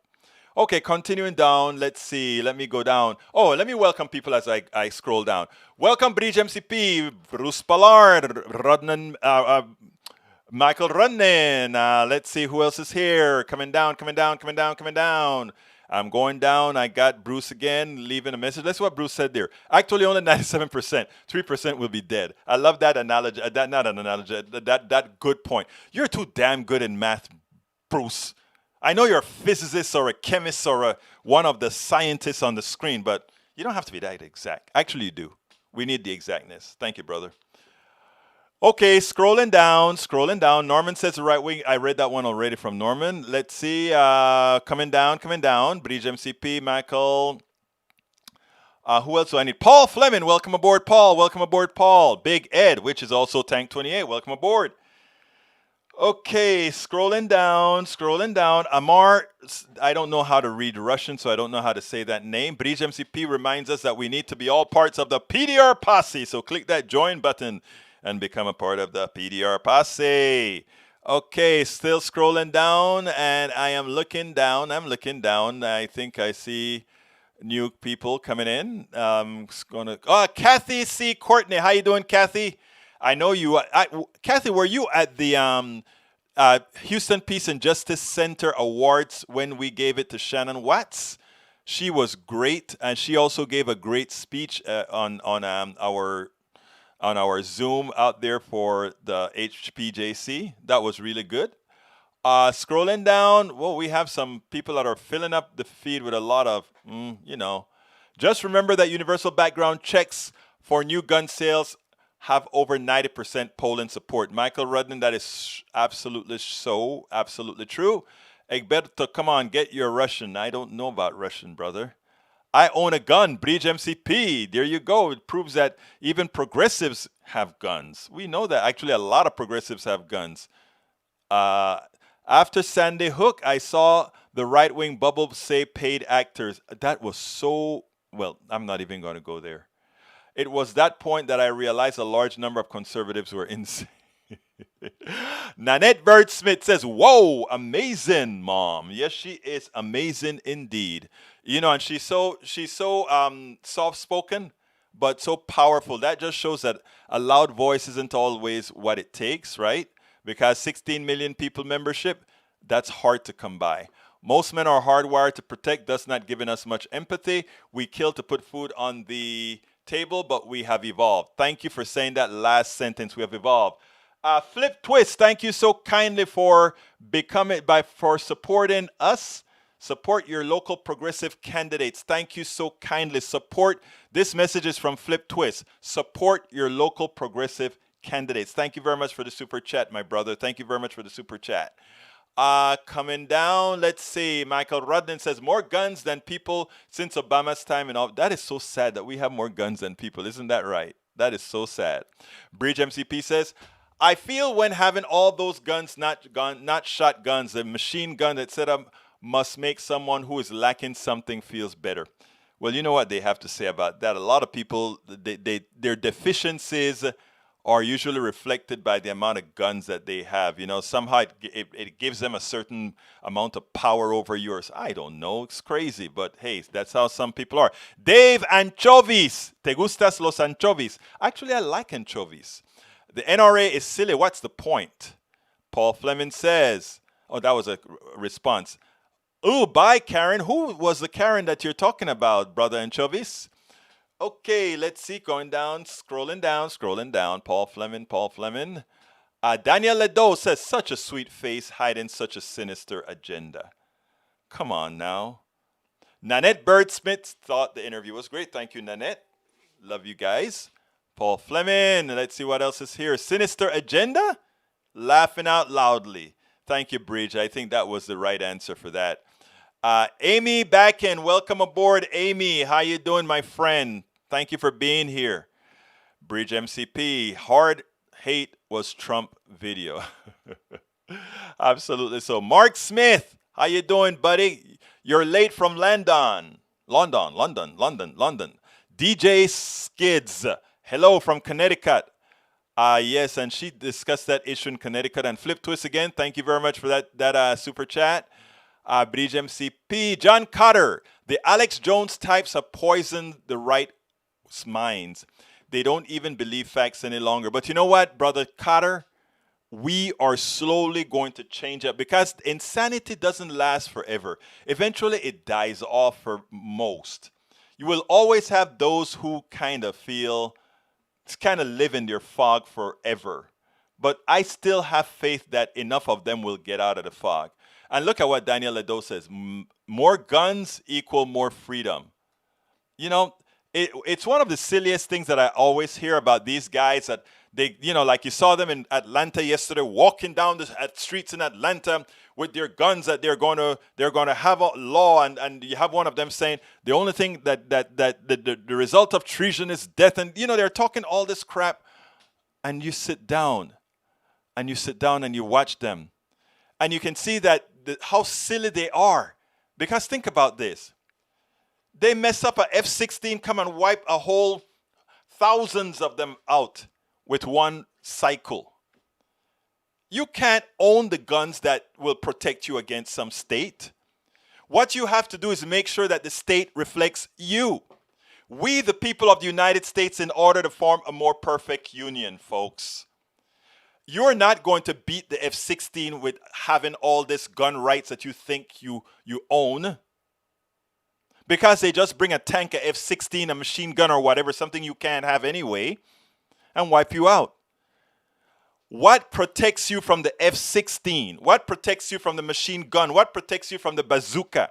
A: Okay, continuing down. Let's see. Let me go down. Oh, let me welcome people as I scroll down. Welcome, Bridge MCP, Bruce Ballard, Rodnan, Michael Runnin. Let's see who else is here. Coming down, coming down, coming down, coming down. I'm going down. I got Bruce again, leaving a message. That's what Bruce said there. Actually, only 97%. 3% will be dead. I love that analogy. Not an analogy. That good point. You're too damn good in math, Bruce. I know you're a physicist or a chemist or one of the scientists on the screen, but you don't have to be that exact. Actually, you do. We need the exactness. Thank you, brother. Okay, scrolling down. Norman says the right wing. I read that one already from Norman. Let's see. Coming down. Bridge MCP, Michael. Who else do I need? Paul Fleming. Welcome aboard, Paul. Big Ed, which is also Tank 28. Welcome aboard. Okay, scrolling down. Amar, I don't know how to read Russian, so I don't know how to say that name. Bridge MCP reminds us that we need to be all parts of the PDR posse. So click that join button and become a part of the PDR posse. Okay, still scrolling down, and I am looking down. I think I see new people coming in. Kathy C. Courtney. How you doing, Kathy? I know you. Kathy, were you at the Houston Peace and Justice Center Awards when we gave it to Shannon Watts? She was great, and she also gave a great speech on our Zoom out there for the HPJC. That was really good. Scrolling down, well, we have some people that are filling up the feed with a lot of, Just remember that universal background checks for new gun sales have over 90% polling support. Michael Rudnin, that is absolutely true. Egberto, come on, get your Russian. I don't know about Russian, brother. I own a gun, Bridge MCP. There you go. It proves that even progressives have guns. We know that. Actually, a lot of progressives have guns. After Sandy Hook, I saw the right-wing bubble say paid actors. That was so, well, I'm not even going to go there. It was that point that I realized a large number of conservatives were insane. Nanette Bird Smith says, whoa, amazing, Mom. Yes, she is amazing indeed. And she's so soft-spoken, but so powerful. That just shows that a loud voice isn't always what it takes, right? Because 16 million people membership, that's hard to come by. Most men are hardwired to protect, thus not giving us much empathy. We kill to put food on the table, but we have evolved. Thank you for saying that last sentence. We have evolved. Flip Twist, thank you so kindly for supporting us. Support your local progressive candidates. Thank you so kindly. This message is from Flip Twist. Support your local progressive candidates. Thank you very much for the super chat, my brother. Thank you very much for the super chat. Coming down, let's see. Michael Rudnin says, more guns than people since Obama's time and all. That is so sad that we have more guns than people. Isn't that right? That is so sad. Bridge MCP says, I feel when having all those guns, not shotguns, the machine gun, etc., must make someone who is lacking something feels better. Well, you know what they have to say about that. A lot of people, their deficiencies are usually reflected by the amount of guns that they have. Somehow it gives them a certain amount of power over yours. I don't know. It's crazy. But hey, that's how some people are. Dave Anchovies. ¿Te gustas los anchovies? Actually, I like anchovies. The NRA is silly. What's the point? Paul Fleming says, oh, that was a response. Oh, bye, Karen. Who was the Karen that you're talking about, Brother Anchovies? Okay, let's see. Going down, scrolling down. Paul Fleming. Daniel Ledoux says, such a sweet face hiding such a sinister agenda. Come on now. Nanette Bird Smith thought the interview was great. Thank you, Nanette. Love you guys. Paul Fleming. Let's see what else is here. Sinister agenda? Laughing out loudly. Thank you, Bridge. I think that was the right answer for that. Amy Backen, welcome aboard, Amy. How you doing, my friend? Thank you for being here. Bridge MCP, hard hate was Trump video. Absolutely so. Mark Smith, how you doing, buddy? You're late from London. DJ Skids, hello from Connecticut. Yes, and she discussed that issue in Connecticut. And Flip Twist again, thank you very much for that super chat. Bridge MCP. John Carter. The Alex Jones types have poisoned the right's minds. They don't even believe facts any longer. But you know what, Brother Carter? We are slowly going to change up because insanity doesn't last forever. Eventually, it dies off for most. You will always have those who kind of live in their fog forever. But I still have faith that enough of them will get out of the fog. And look at what Daniel Ledo says. More guns equal more freedom. You know, it's one of the silliest things that I always hear about these guys that they, like you saw them in Atlanta yesterday, walking down the streets in Atlanta with their guns that they're going to have a law, and you have one of them saying the only thing that the result of treason is death, and they're talking all this crap, and you sit down and you watch them, and you can see that how silly they are, because think about this. They mess up a F-16, come and wipe a whole thousands of them out with one cycle. You can't own the guns that will protect you against some state. What you have to do is make sure that the state reflects you. We, the people of the United States, in order to form a more perfect union, folks. You're not going to beat the F-16 with having all this gun rights that you think you own. Because they just bring a tank, a F-16, a machine gun or whatever, something you can't have anyway, and wipe you out. What protects you from the F-16? What protects you from the machine gun? What protects you from the bazooka?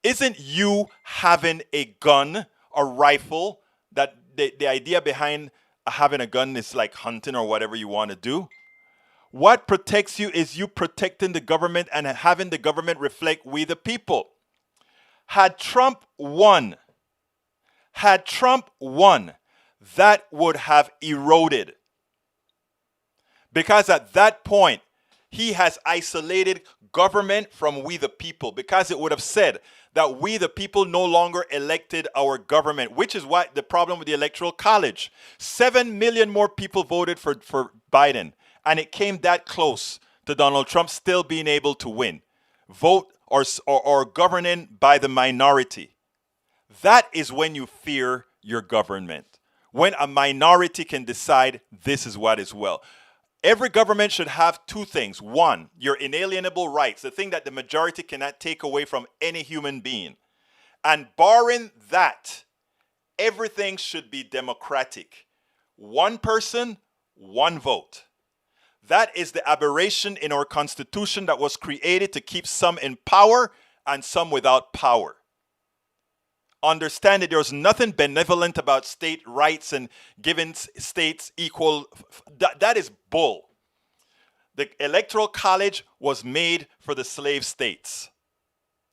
A: Isn't you having a gun, a rifle, that the idea behind having a gun is like hunting or whatever you want to do? What protects you is you protecting the government and having the government reflect we the people. Had Trump won, that would have eroded. Because at that point, he has isolated government from we the people, because it would have said that we the people no longer elected our government, which is why the problem with the Electoral College. 7 million more people voted for Biden, and it came that close to Donald Trump still being able to win. Vote or governing by the minority. That is when you fear your government. When a minority can decide this is what is well. Every government should have two things. One, your inalienable rights, the thing that the majority cannot take away from any human being. And barring that, everything should be democratic. One person, one vote. That is the aberration in our Constitution that was created to keep some in power and some without power. Understand that there's nothing benevolent about state rights and giving states equal. That is bull. The Electoral College was made for the slave states.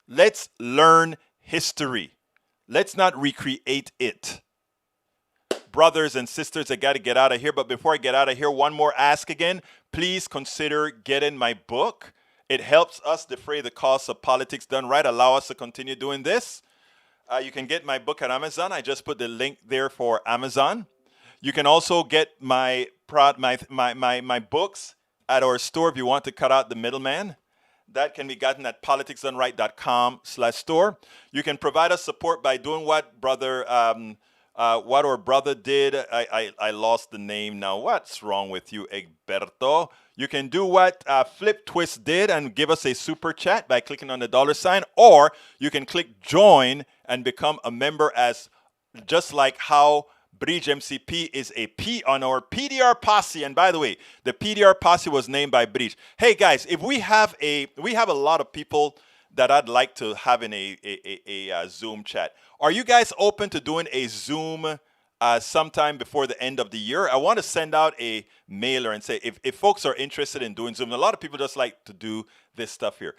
A: Let's learn history. Let's not recreate it. Brothers and sisters, I got to get out of here. But before I get out of here, one more ask again. Please consider getting my book. It helps us defray the costs of politics done right. Allow us to continue doing this. You can get my book at Amazon. I just put the link there for Amazon. You can also get my books at our store if you want to cut out the middleman. That can be gotten at politicsdoneright.com/store. You can provide us support by doing what our brother did. I lost the name now. What's wrong with you, Egberto? You can do what Flip Twist did and give us a super chat by clicking on the $, or you can click join and become a member, as just like how Bridge MCP is a P on our PDR posse. And by the way, the PDR posse was named by Bridge. Hey guys, if we have a lot of people that I'd like to have in a Zoom chat. Are you guys open to doing a Zoom sometime before the end of the year? I want to send out a mailer and say, if folks are interested in doing Zoom, a lot of people just like to do this stuff here.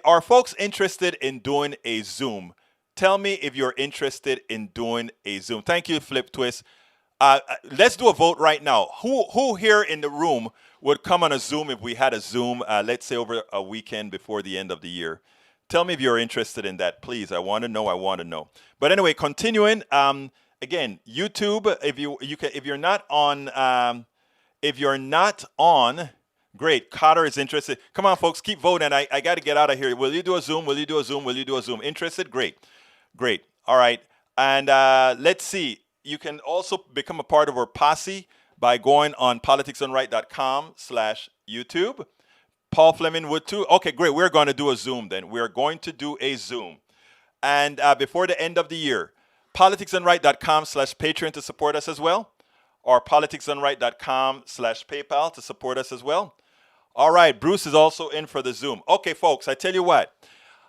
A: Are folks interested in doing a Zoom? Tell me if you're interested in doing a Zoom. Thank you, Flip Twist. Let's do a vote right now. Who here in the room would come on a Zoom if we had a Zoom, let's say over a weekend before the end of the year? Tell me if you're interested in that, please. I want to know. But anyway, continuing. Again, YouTube. If you're not on Great. Cotter is interested. Come on, folks, keep voting. I got to get out of here. Will you do a Zoom? Will you do a Zoom? Will you do a Zoom? Interested? Great. Great. All right. And let's see. You can also become a part of our posse by going on politicsdoneright.com/YouTube. Paul Fleming would too. Okay, great. We're going to do a Zoom then. We're going to do a Zoom. And before the end of the year, politicsdoneright.com/Patreon to support us as well, or politicsdoneright.com/PayPal to support us as well. All right, Bruce is also in for the Zoom. Okay, folks, I tell you what,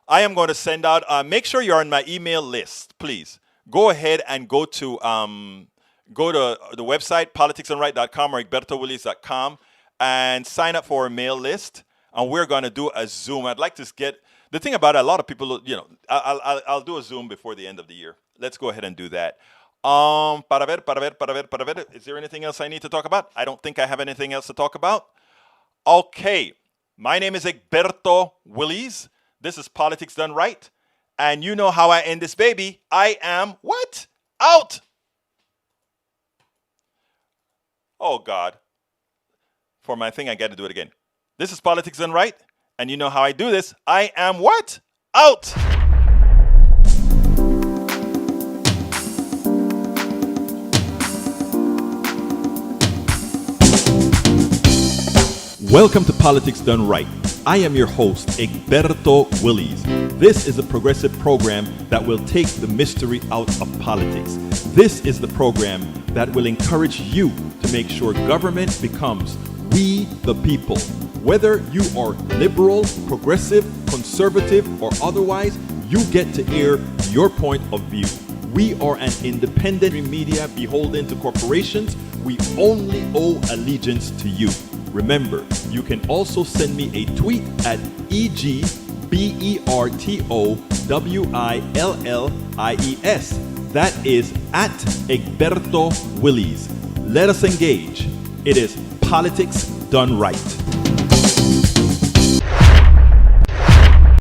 A: I am going to send out, make sure you're on my email list, please. Go ahead and go to the website, politicsdoneright.com or egbertowillies.com, and sign up for a mail list, and we're going to do a Zoom. I'd like to get, the thing about it, a lot of people, you know, I'll do a Zoom before the end of the year. Let's go ahead and do that. Para ver. Is there anything else I need to talk about? I don't think I have anything else to talk about. Okay. My name is Egberto Willies. This is Politics Done Right. And you know how I end this baby. I am what? Out. Oh, God. For my thing, I got to do it again. This is Politics Done Right. And you know how I do this. I am what? Out. Welcome to Politics Done Right. I am your host, Egberto Willies. This is a progressive program that will take the mystery out of politics. This is the program that will encourage you to make sure government becomes we the people. Whether you are liberal, progressive, conservative, or otherwise, you get to air your point of view. We are an independent media beholden to corporations. We only owe allegiance to you. Remember, you can also send me a tweet at EGBERTOWILLIES. That is at Egberto Willies. Let us engage. It is Politics Done Right.